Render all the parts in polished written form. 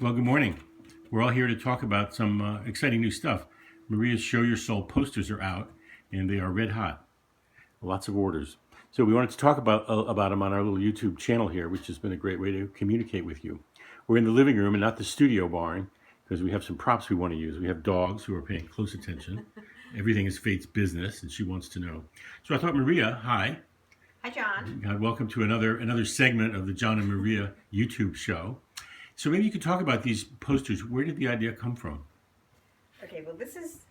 Well, good morning. We're all here to talk about some exciting new stuff. Maria's Show Your Soul posters are out, and they are red hot. Lots of orders. So we wanted to talk about them on our little YouTube channel here, which has been a great way to communicate with you. We're in the living room and not the studio barn because we have some props we want to use. We have dogs who are paying close attention. Everything is Fate's business, and she wants to know. So I thought, Maria, hi. Hi, John. Welcome to another segment of the John and Maria YouTube show. So maybe you could talk about these posters. Where did the idea come from? Okay, well, this is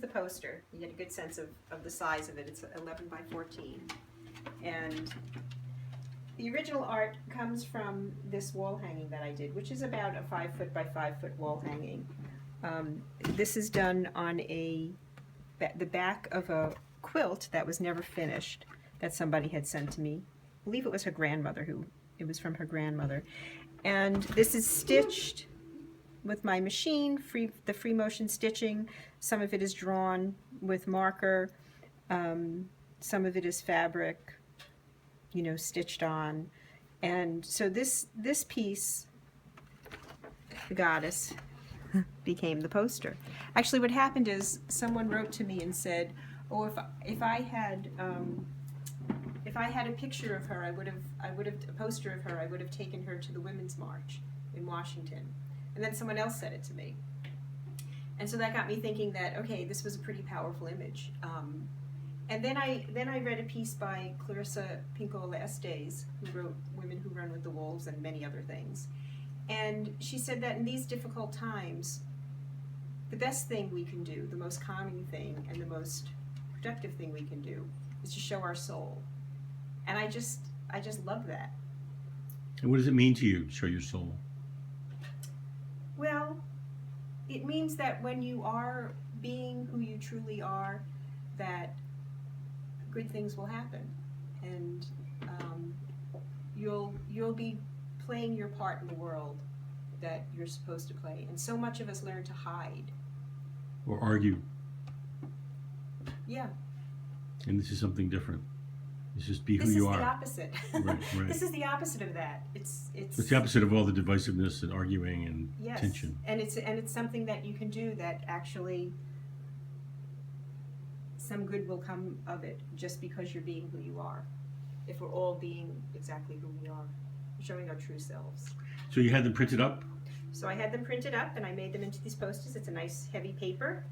the poster. You get a good sense of the size of it. It's 11 by 14. And the original art comes from this wall hanging that I did, which is about a 5 foot by 5 foot wall hanging. This is done on the back of a quilt that was never finished that somebody had sent to me. I believe it was her grandmother it was from her grandmother. And this is stitched with my machine, the free motion stitching. Some of it is drawn with marker. Some of it is fabric, stitched on. And so this piece, the goddess, became the poster. Actually, what happened is someone wrote to me and said, "Oh, if I had a picture of her, I would have a poster of her. I would have taken her to the Women's March in Washington." And then someone else said it to me, and so that got me thinking that okay, this was a pretty powerful image. And then I read a piece by Clarissa Pinkola Estes, who wrote "Women Who Run with the Wolves" and many other things. And she said that in these difficult times, the best thing we can do, the most calming thing, and the most productive thing we can do, is to show our soul. And I just love that. And what does it mean to you, show your soul? Well, it means that when you are being who you truly are, that good things will happen, and you'll be playing your part in the world that you're supposed to play. And so much of us learn to hide or argue. Yeah. And this is something different. It's just be who you are. This is the opposite. Right. This is the opposite of that. It's the opposite of all the divisiveness and arguing and yes. tension. And it's something that you can do that actually some good will come of it just because you're being who you are. If we're all being exactly who we are, showing our true selves. So you had them printed up? So I had them printed up and I made them into these posters. It's a nice heavy paper.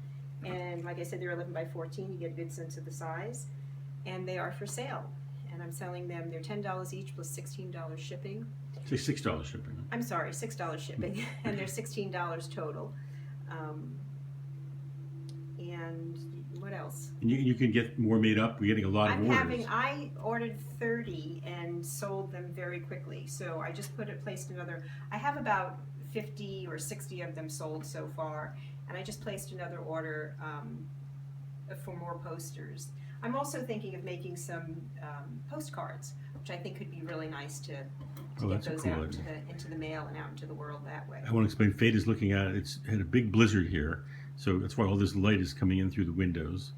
And like I said, they're 11 by 14. You get a good sense of the size. And they are for sale. And I'm selling them. They're $10 each plus $16 shipping. Say $6 shipping. I'm sorry, $6 shipping. And they're $16 total. And what else? And you can get more made up. We're getting a lot of orders. I ordered 30 and sold them very quickly. So I just placed another. I have about 50 or 60 of them sold so far. And I just placed another order for more posters. I'm also thinking of making some postcards, which I think could be really nice to get those out into the mail and out into the world that way. I want to explain, Fate is looking at it. It's had a big blizzard here, so that's why all this light is coming in through the windows.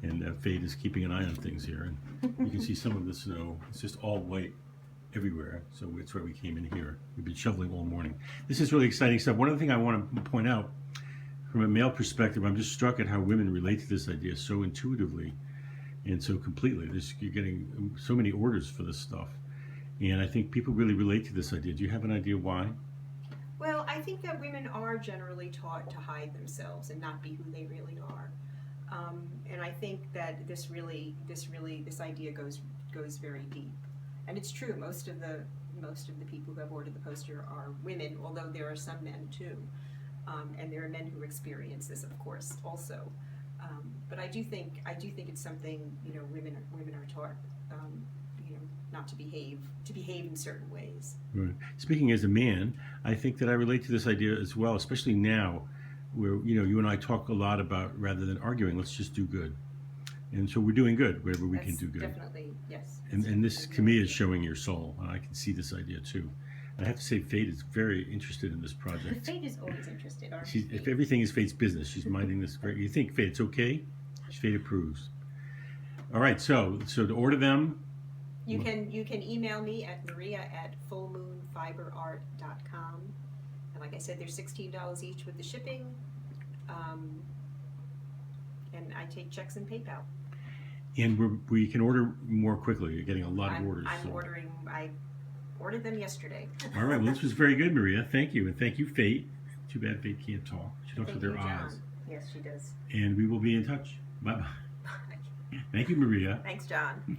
And Fate is keeping an eye on things here. And you can see some of the snow. It's just all white everywhere, so that's why we came in here. We've been shoveling all morning. This is really exciting stuff. One other thing I want to point out, from a male perspective, I'm just struck at how women relate to this idea so intuitively and so completely. You're getting so many orders for this stuff. And I think people really relate to this idea. Do you have an idea why? Well, I think that women are generally taught to hide themselves and not be who they really are. And I think that this idea goes very deep. And it's true, most of the people who have ordered the poster are women, although there are some men too. And there are men who experience this, of course, also. But I do think it's something women are taught not to behave in certain ways. Right. Speaking as a man, I think that I relate to this idea as well, especially now, where you and I talk a lot about rather than arguing, let's just do good. And so we're doing good wherever we can do good. Definitely, yes. And this to me is showing your soul, and I can see this idea too. I have to say, Fate is very interested in this project. Fate is always interested. If everything is Fate's business, she's minding this. You think, Fate, it's okay? Fate approves. All right, so to order them, you can email me at maria@fullmoonfiberart.com, and I Like I said, they're $16 each with the shipping. And I take checks and PayPal. And we can order more quickly. You're getting a lot of orders. I'm so. ordering. I ordered them yesterday. All right. Well, this was very good, Maria. Thank you. And thank you, Fate. Too bad Fate can't talk. She talks with her eyes. Yes, she does. And we will be in touch. Bye-bye. Thank you, Maria. Thanks, John.